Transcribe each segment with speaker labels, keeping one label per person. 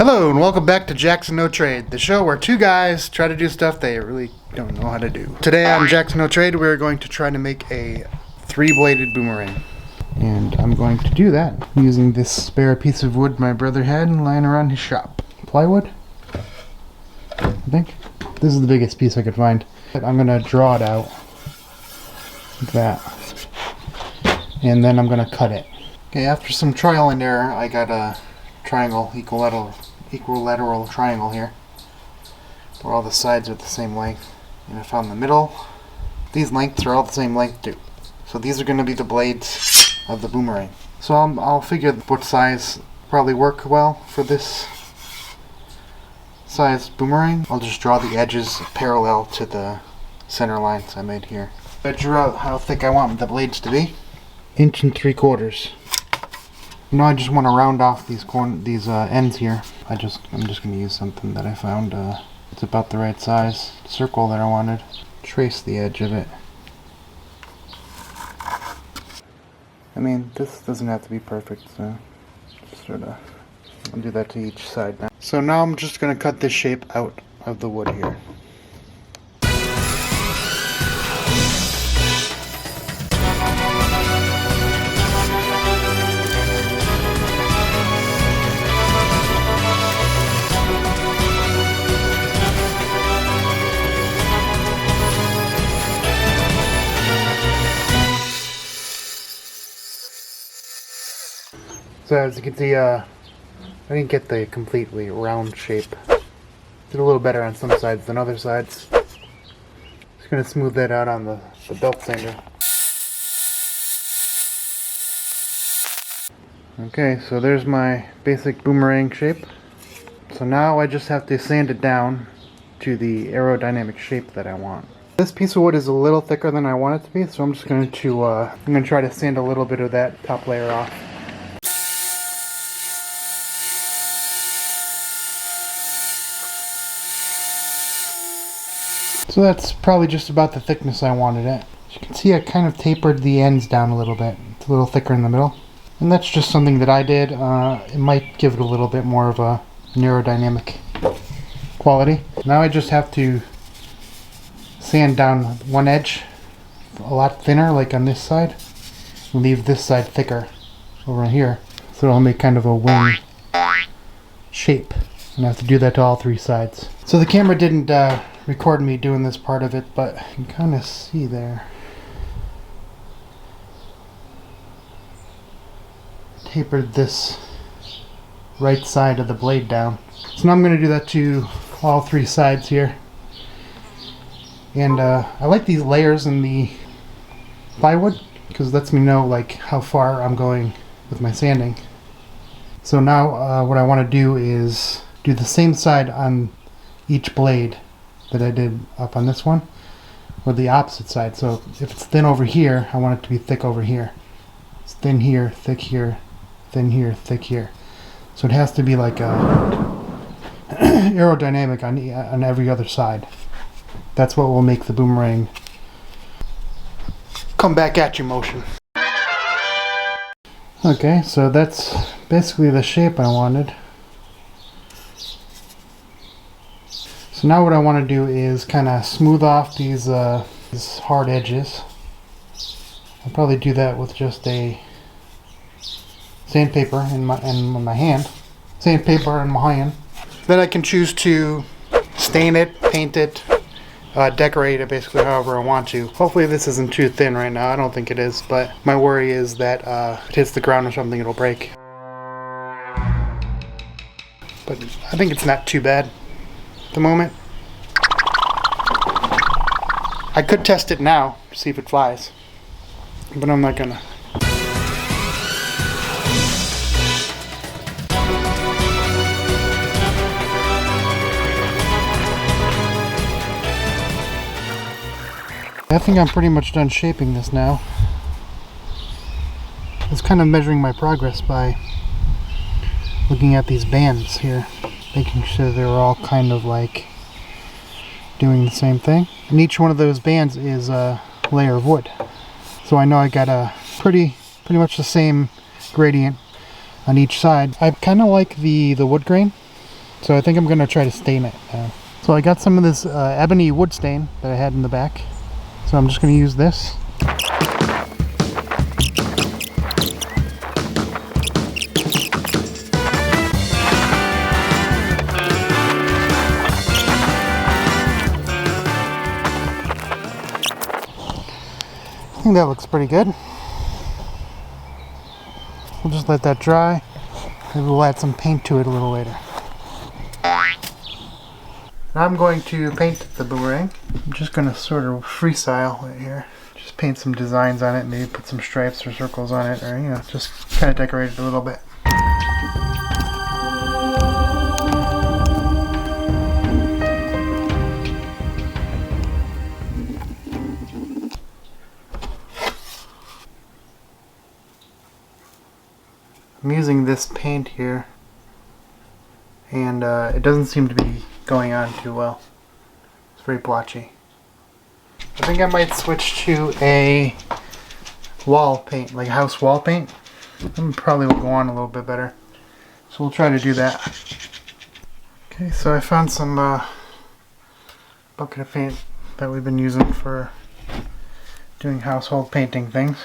Speaker 1: Hello and welcome back to Jackson No Trade, the show where two guys try to do stuff they really don't know how to do. Today on Jackson No Trade, we're going to try to make a three-bladed boomerang. And I'm going to do that using this spare piece of wood my brother had lying around his shop. Plywood, I think. This is the biggest piece I could find. I'm going to draw it out like that. And then I'm going to cut it. Okay, after some trial and error, I got a triangle, equilateral triangle here, where all the sides are the same length. And I found the middle. These lengths are all the same length too. So these are going to be the blades of the boomerang. So I'll figure what size probably work well for this size boomerang. I'll just draw the edges parallel to the center lines I made here. I drew out how thick I want the blades to be. 1 3/4. You know, I just want to round off these ends here. I'm just going to use something that I found. It's about the right size circle that I wanted. Trace the edge of it. I mean, this doesn't have to be perfect, so just sort of I'll do that to each side now. So now I'm just going to cut this shape out of the wood here. So as you can see, I didn't get the completely round shape. Did a little better on some sides than other sides. Just going to smooth that out on the belt sander. Okay, so there's my basic boomerang shape. So now I just have to sand it down to the aerodynamic shape that I want. This piece of wood is a little thicker than I want it to be, so I'm just going to try to sand a little bit of that top layer off. So that's probably just about the thickness I wanted it. As you can see, I kind of tapered the ends down a little bit. It's a little thicker in the middle. And that's just something that I did. It might give it a little bit more of a aerodynamic quality. Now I just have to sand down one edge a lot thinner, like on this side, and leave this side thicker over here. So it'll make kind of a wing shape. And I have to do that to all three sides. So the camera didn't record me doing this part of it, but you can kind of see there. Tapered this right side of the blade down. So now I'm going to do that to all three sides here. And I like these layers in the plywood because it lets me know like how far I'm going with my sanding. So now what I want to do is do the same side on each blade that I did up on this one, or the opposite side. So if it's thin over here, I want it to be thick over here. It's thin here, thick here, thin here, thick here. So it has to be like aerodynamic on every other side. That's what will make the boomerang come back at you motion. Okay, so that's basically the shape I wanted. So now what I want to do is kind of smooth off these hard edges. I'll probably do that with just a sandpaper in my hand. Sandpaper in my hand. Then I can choose to stain it, paint it, decorate it basically however I want to. Hopefully this isn't too thin right now. I don't think it is, but my worry is that if it hits the ground or something, it'll break. But I think it's not too bad at the moment. I could test it now to see if it flies, but I'm not gonna. I think I'm pretty much done shaping this now. I was kind of measuring my progress by looking at these bands here, making sure they're all kind of like doing the same thing. And each one of those bands is a layer of wood. So I know I got a pretty much the same gradient on each side. I kind of like the wood grain. So I think I'm gonna try to stain it now. So I got some of this ebony wood stain that I had in the back. So I'm just gonna use this. I think that looks pretty good. We'll just let that dry. Maybe we'll add some paint to it a little later. Now I'm going to paint the boomerang. I'm just going to sort of freestyle right here. Just paint some designs on it, maybe put some stripes or circles on it, or you know, just kind of decorate it a little bit. I'm using this paint here, and it doesn't seem to be going on too well. It's very blotchy. I think I might switch to a wall paint, like house wall paint. That probably will go on a little bit better. So we'll try to do that. Okay, so I found some bucket of paint that we've been using for doing household painting things.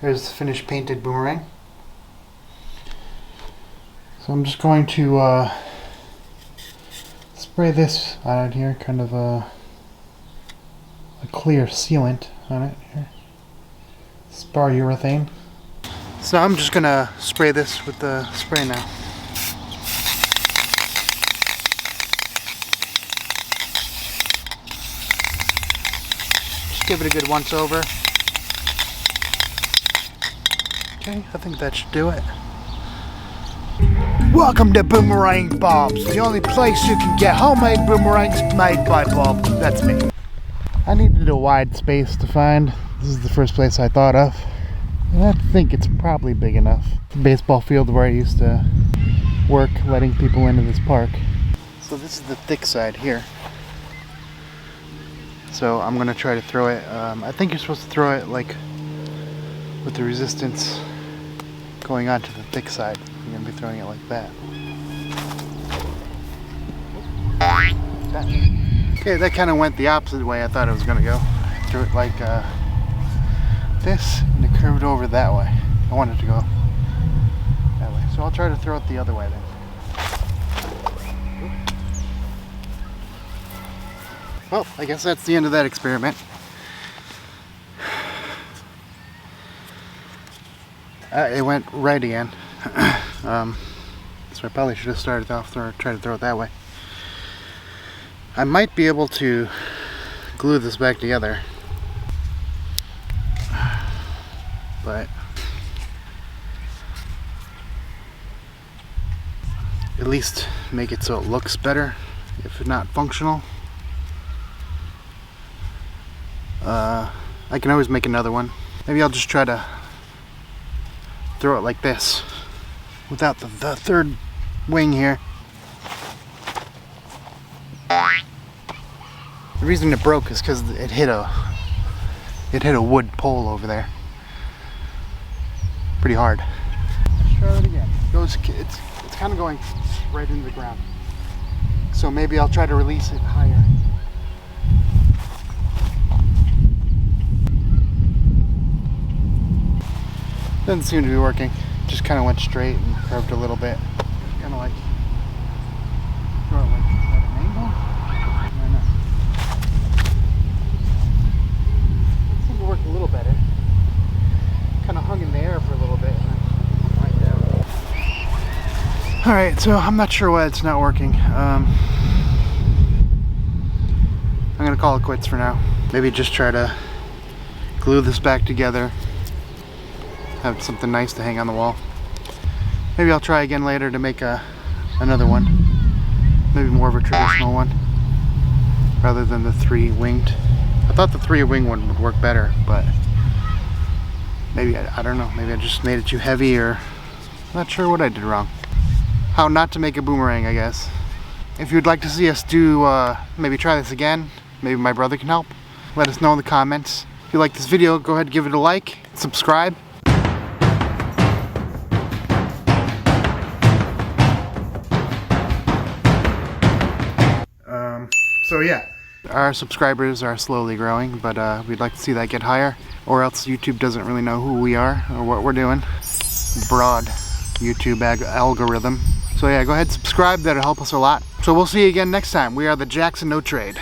Speaker 1: Here's the finished painted boomerang. So I'm just going to spray this on it here, kind of a clear sealant on it here. Spar urethane. So I'm just gonna spray this with the spray now. Just give it a good once over. Okay, I think that should do it. Welcome to Boomerang Bob's, the only place you can get homemade boomerangs made by Bob. That's me. I needed a wide space to find. This is the first place I thought of. And I think it's probably big enough. The baseball field where I used to work, letting people into this park. So this is the thick side here. So I'm gonna try to throw it. I think you're supposed to throw it like with the resistance going onto the thick side. You're gonna be throwing it like that. Okay, that kind of went the opposite way I thought it was gonna go. I threw it like this, and it curved over that way. I want it to go that way. So I'll try to throw it the other way then. Well, I guess that's the end of that experiment. It went right again. So I probably should have started off or tried to throw it that way. I might be able to glue this back together, but at least make it so it looks better, if not functional. I can always make another one. Maybe I'll just try to throw it like this without the third wing here. The reason it broke is because it hit a wood pole over there pretty hard. Let's try it again. It's kind of going right into the ground, so maybe I'll try to release it higher. Doesn't seem to be working. Just kind of went straight and curved a little bit. Kind of like throw it like at an angle. I don't know. It seemed to work a little better. Kind of hung in the air for a little bit and then right down. All right, so I'm not sure why it's not working. I'm gonna call it quits for now. Maybe just try to glue this back together. Have something nice to hang on the wall. Maybe I'll try again later to make another one. Maybe more of a traditional one rather than the 3-winged. I thought the 3-wing one would work better, but maybe, I don't know, maybe I just made it too heavy, or not sure what I did wrong. How not to make a boomerang, I guess. If you'd like to see us do, maybe try this again, maybe my brother can help, let us know in the comments. If you like this video, go ahead and give it a like, subscribe. So yeah, our subscribers are slowly growing, but we'd like to see that get higher, or else YouTube doesn't really know who we are or what we're doing. Broad YouTube algorithm. So yeah, go ahead, subscribe, that'll help us a lot. So we'll see you again next time. We are the Jackson No Trade.